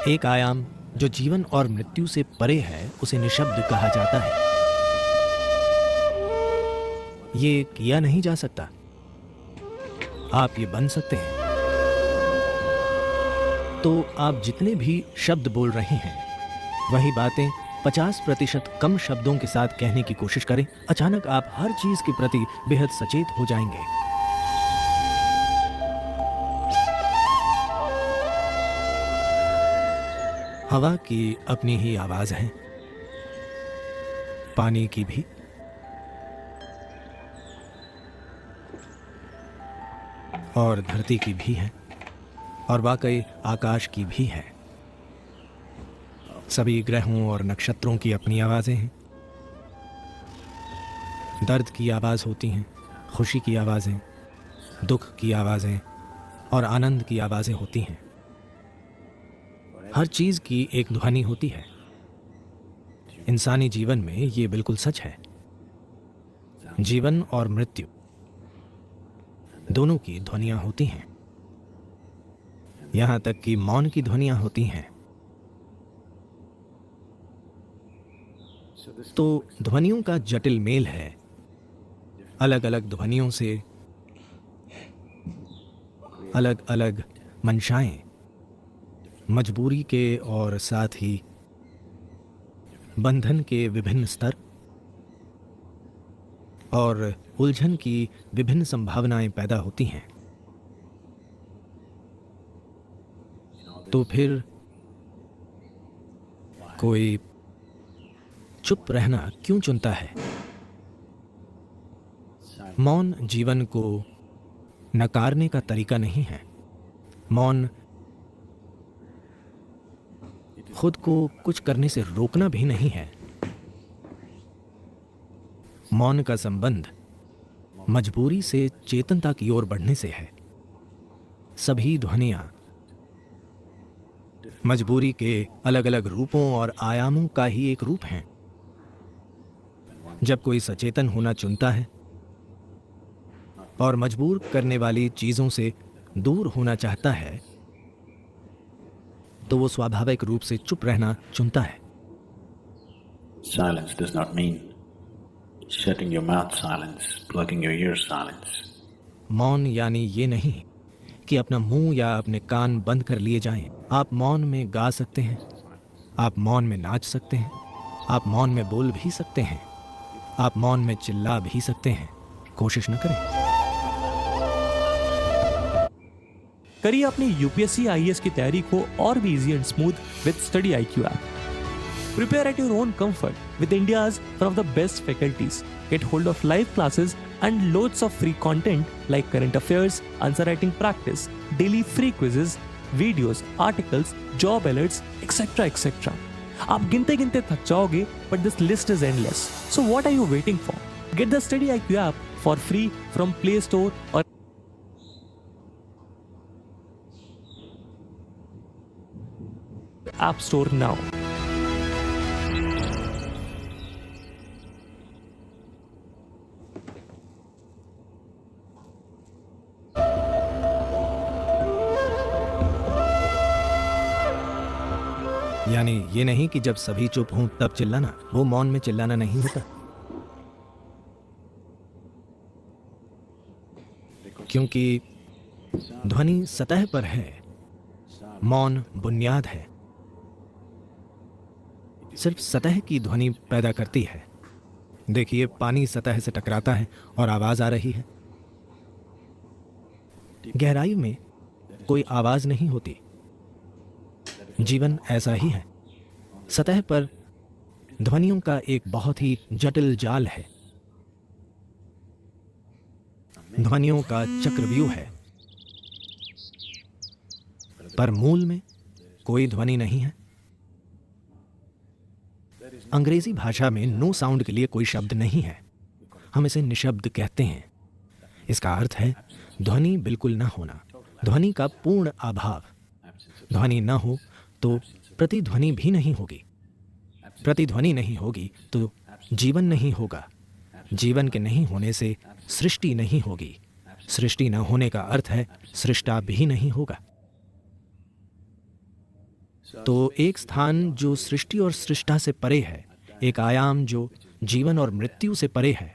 एक आयाम जो जीवन और मृत्यु से परे है उसे निशब्द कहा जाता है। ये किया नहीं जा सकता। आप ये बन सकते हैं। तो आप जितने भी शब्द बोल रहे हैं वही बातें 50% कम शब्दों के साथ कहने की कोशिश करें। अचानक आप हर चीज के प्रति बेहद सचेत हो जाएंगे। हवा की अपनी ही आवाज है, पानी की भी, और धरती की भी है, और वाकई आकाश की भी है। सभी ग्रहों और नक्षत्रों की अपनी आवाजें हैं। दर्द की आवाज होती हैं, खुशी की आवाजें, दुख की आवाजें और आनंद की आवाजें होती हैं। हर चीज की एक ध्वनि होती है। इंसानी जीवन में ये बिल्कुल सच है। जीवन और मृत्यु दोनों की ध्वनियां होती हैं। यहां तक कि मौन की ध्वनियां होती हैं। तो ध्वनियों का जटिल मेल है। अलग अलग ध्वनियों से अलग अलग मंशाएं, मजबूरी के और साथ ही बंधन के विभिन्न स्तर और उलझन की विभिन्न संभावनाएं पैदा होती हैं। तो फिर कोई चुप रहना क्यों चुनता है? मौन जीवन को नकारने का तरीका नहीं है। मौन खुद को कुछ करने से रोकना भी नहीं है। मौन का संबंध मजबूरी से चेतनता की ओर बढ़ने से है। सभी ध्वनियां मजबूरी के अलग अलग रूपों और आयामों का ही एक रूप हैं। जब कोई सचेतन होना चुनता है और मजबूर करने वाली चीजों से दूर होना चाहता है तो वो स्वाभाविक रूप से चुप रहना चुनता है। Silence does not mean shutting your mouth silence, plugging your ears silence. मौन यानी ये नहीं कि अपना मुंह या अपने कान बंद कर लिए जाएं। आप मौन में गा सकते हैं, आप मौन में नाच सकते हैं, आप मौन में बोल भी सकते हैं, आप मौन में चिल्ला भी सकते हैं। कोशिश न करें। करिए अपनी यूपीएससी आईएएस की तैयारी को और भी easy and smooth with study IQ app. Prepare at your own comfort with India's one of the best faculties. Get hold of live classes and loads of free content like current affairs, answer writing practice, daily free quizzes, videos, articles, job alerts, etc. etc. आप गिनते गिनते थक जाओगे, but this list is endless. So what are you waiting for? Get the Study IQ app for free from Play Store or App Store now. यानी ये नहीं कि जब सभी चुप हों तब चिल्लाना। वो मौन में चिल्लाना नहीं होता, क्योंकि ध्वनि सतह पर है, मौन बुनियाद है। सिर्फ सतह की ध्वनि पैदा करती है। देखिए, पानी सतह से टकराता है और आवाज आ रही है। गहराई में कोई आवाज नहीं होती। जीवन ऐसा ही है। सतह पर ध्वनियों का एक बहुत ही जटिल जाल है। ध्वनियों का चक्रव्यूह है, पर मूल में कोई ध्वनि नहीं है। अंग्रेजी भाषा में नो साउंड के लिए कोई शब्द नहीं है। हम इसे निशब्द कहते हैं। इसका अर्थ है ध्वनि बिल्कुल ना होना, ध्वनि का पूर्ण अभाव। ध्वनि ना हो तो प्रतिध्वनि भी नहीं होगी। प्रतिध्वनि नहीं होगी तो जीवन नहीं होगा। जीवन के नहीं होने से सृष्टि नहीं होगी। सृष्टि न होने का अर्थ है सृष्टा भी नहीं होगा। तो एक स्थान जो सृष्टि और सृष्टा से परे है, एक आयाम जो जीवन और मृत्यु से परे है,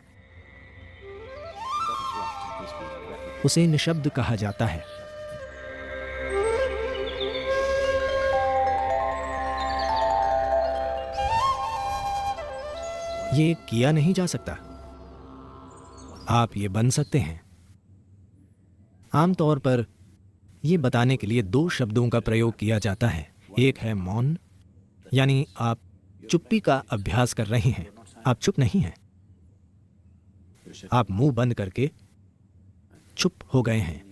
उसे निशब्द कहा जाता है। ये किया नहीं जा सकता। आप ये बन सकते हैं। आमतौर पर यह बताने के लिए दो शब्दों का प्रयोग किया जाता है। एक है मौन, यानी आप चुप्पी का अभ्यास कर रहे हैं, आप चुप नहीं हैं, आप मुंह बंद करके चुप हो गए हैं।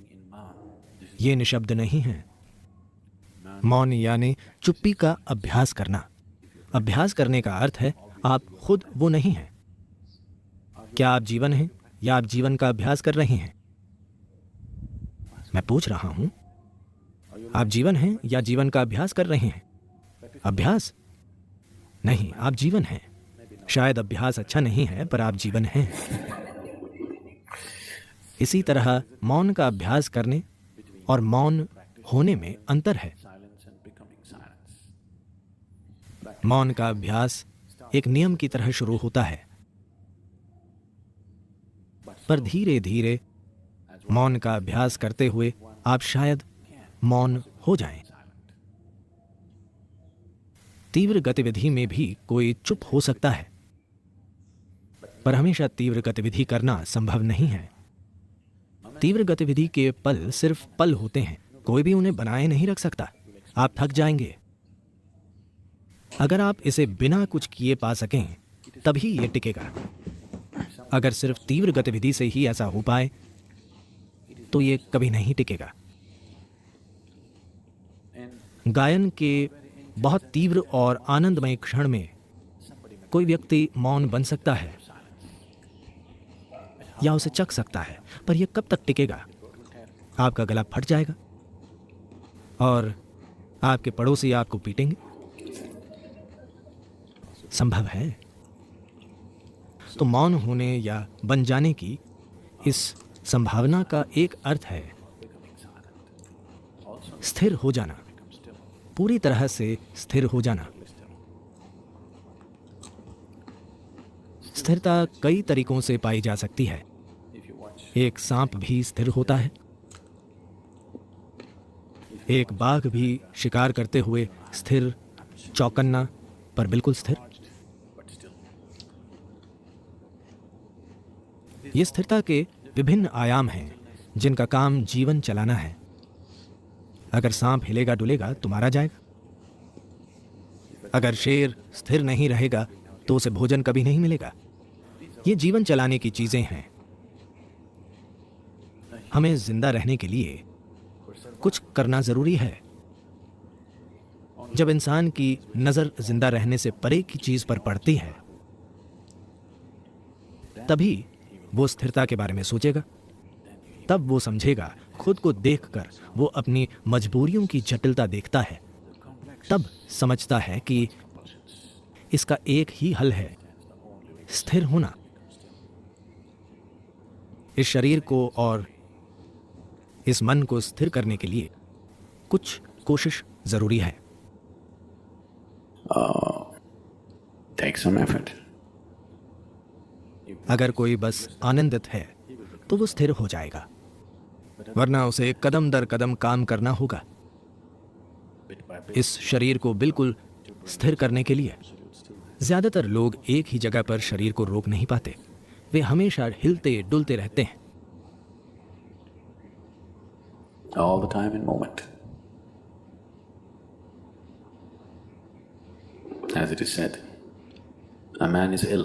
ये निशब्द नहीं है। मौन यानी चुप्पी का अभ्यास करना। अभ्यास करने का अर्थ है आप खुद वो नहीं हैं। क्या आप जीवन हैं या आप जीवन का अभ्यास कर रहे हैं? मैं पूछ रहा हूं, आप जीवन हैं या जीवन का अभ्यास कर रहे हैं? अभ्यास नहीं, आप जीवन हैं। शायद अभ्यास अच्छा नहीं है, पर आप जीवन हैं। इसी तरह मौन का अभ्यास करने और मौन होने में अंतर है। मौन का अभ्यास एक नियम की तरह शुरू होता है, पर धीरे धीरे मौन का अभ्यास करते हुए आप शायद मौन हो जाएं। तीव्र गतिविधि में भी कोई चुप हो सकता है, पर हमेशा तीव्र गतिविधि करना संभव नहीं है। तीव्र गतिविधि के पल सिर्फ पल होते हैं, कोई भी उन्हें बनाए नहीं रख सकता। आप थक जाएंगे। अगर आप इसे बिना कुछ किए पा सकें, तभी यह टिकेगा। अगर सिर्फ तीव्र गतिविधि से ही ऐसा हो पाए, तो यह कभी नहीं टिकेगा। गायन के बहुत तीव्र और आनंदमय क्षण में कोई व्यक्ति मौन बन सकता है या उसे चख सकता है, पर यह कब तक टिकेगा? आपका गला फट जाएगा और आपके पड़ोसी आपको पीटेंगे। संभव है। तो मौन होने या बन जाने की इस संभावना का एक अर्थ है स्थिर हो जाना, पूरी तरह से स्थिर हो जाना। स्थिरता कई तरीकों से पाई जा सकती है। एक सांप भी स्थिर होता है। एक बाघ भी शिकार करते हुए स्थिर, चौकन्ना, पर बिल्कुल स्थिर। ये स्थिरता के विभिन्न आयाम हैं जिनका काम जीवन चलाना है। अगर सांप हिलेगा डुलेगा तो मारा जाएगा। अगर शेर स्थिर नहीं रहेगा तो उसे भोजन कभी नहीं मिलेगा। ये जीवन चलाने की चीजें हैं। हमें जिंदा रहने के लिए कुछ करना जरूरी है। जब इंसान की नजर जिंदा रहने से परे की चीज पर पड़ती है, तभी वो स्थिरता के बारे में सोचेगा। तब वो समझेगा, खुद को देखकर वो अपनी मजबूरियों की जटिलता देखता है। तब समझता है कि इसका एक ही हल है, स्थिर होना। इस शरीर को और इस मन को स्थिर करने के लिए कुछ कोशिश जरूरी है। Take some effort. अगर कोई बस आनंदित है तो वो स्थिर हो जाएगा, वरना उसे कदम दर कदम काम करना होगा इस शरीर को बिल्कुल स्थिर करने के लिए। ज्यादातर लोग एक ही जगह पर शरीर को रोक नहीं पाते। वे हमेशा हिलते डुलते रहते हैं। All the time in moment. As it is said, a man is ill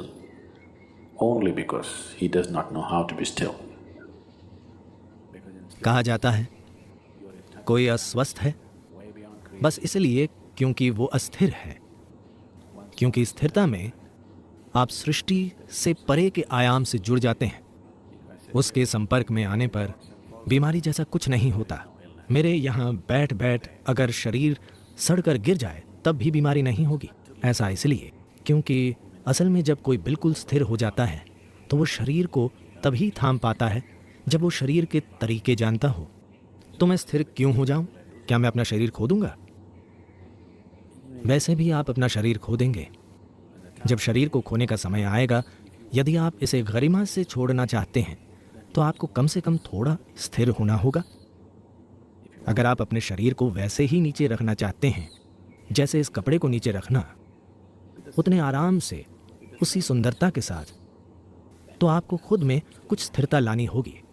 only because he does not know how to be still. कहा जाता है कोई अस्वस्थ है बस इसलिए क्योंकि वो अस्थिर है। क्योंकि स्थिरता में आप सृष्टि से परे के आयाम से जुड़ जाते हैं। उसके संपर्क में आने पर बीमारी जैसा कुछ नहीं होता। मेरे यहाँ बैठ बैठ अगर शरीर सड़कर गिर जाए तब भी बीमारी नहीं होगी। ऐसा इसलिए क्योंकि असल में जब कोई बिल्कुल स्थिर हो जाता है तो वो शरीर को तभी थाम पाता है जब वो शरीर के तरीके जानता हो। तो मैं स्थिर क्यों हो जाऊं? क्या मैं अपना शरीर खो दूंगा? वैसे भी आप अपना शरीर खो देंगे। जब शरीर को खोने का समय आएगा, यदि आप इसे गरिमा से छोड़ना चाहते हैं तो आपको कम से कम थोड़ा स्थिर होना होगा। अगर आप अपने शरीर को वैसे ही नीचे रखना चाहते हैं जैसे इस कपड़े को नीचे रखना, उतने आराम से, उसी सुंदरता के साथ, तो आपको खुद में कुछ स्थिरता लानी होगी,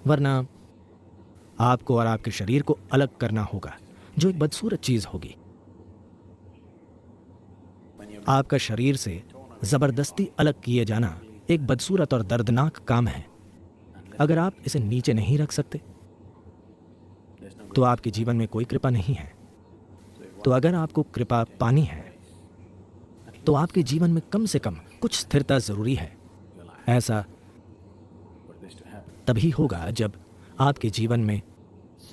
वरना आपको और आपके शरीर को अलग करना होगा, जो एक बदसूरत चीज होगी। आपका शरीर से जबरदस्ती अलग किए जाना एक बदसूरत और दर्दनाक काम है। अगर आप इसे नीचे नहीं रख सकते तो आपके जीवन में कोई कृपा नहीं है। तो अगर आपको कृपा पानी है तो आपके जीवन में कम से कम कुछ स्थिरता जरूरी है। ऐसा तभी होगा जब आपके जीवन में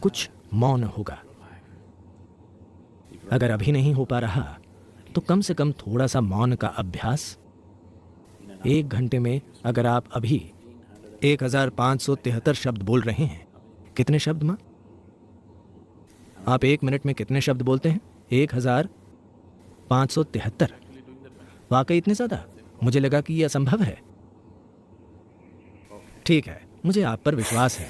कुछ मौन होगा। अगर अभी नहीं हो पा रहा तो कम से कम थोड़ा सा मौन का अभ्यास। 1 घंटे में अगर आप अभी 1573 शब्द बोल रहे हैं, कितने शब्द मां? आप 1 मिनट में कितने शब्द बोलते हैं? 1573। वाकई इतने ज्यादा? मुझे लगा कि यह असंभव है। ठीक है, मुझे आप पर विश्वास है।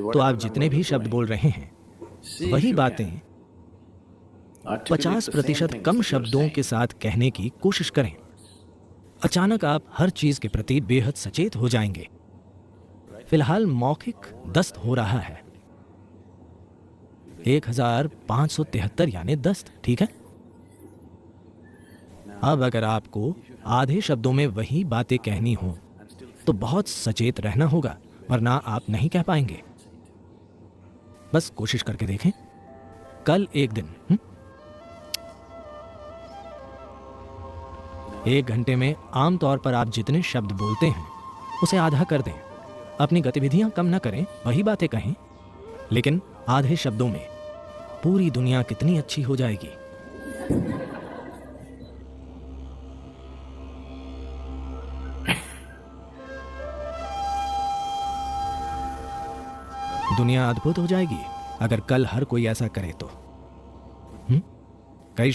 तो आप जितने भी शब्द बोल रहे हैं, वही बातें 50% कम शब्दों के साथ कहने की कोशिश करें। अचानक आप हर चीज के प्रति बेहद सचेत हो जाएंगे। फिलहाल मौखिक दस्त हो रहा है। 1573 यानी दस्त, ठीक है? अब अगर आपको आधे शब्दों में वही बातें कहनी हो तो बहुत सचेत रहना होगा, वरना आप नहीं कह पाएंगे। बस कोशिश करके देखें। कल एक दिन 1 घंटे में आमतौर पर आप जितने शब्द बोलते हैं उसे आधा कर दें। अपनी गतिविधियां कम ना करें, वही बातें कहें, लेकिन आधे शब्दों में पूरी दुनिया कितनी अच्छी हो जाएगी। दुनिया अद्भुत हो जाएगी अगर कल हर कोई ऐसा करे तो। कई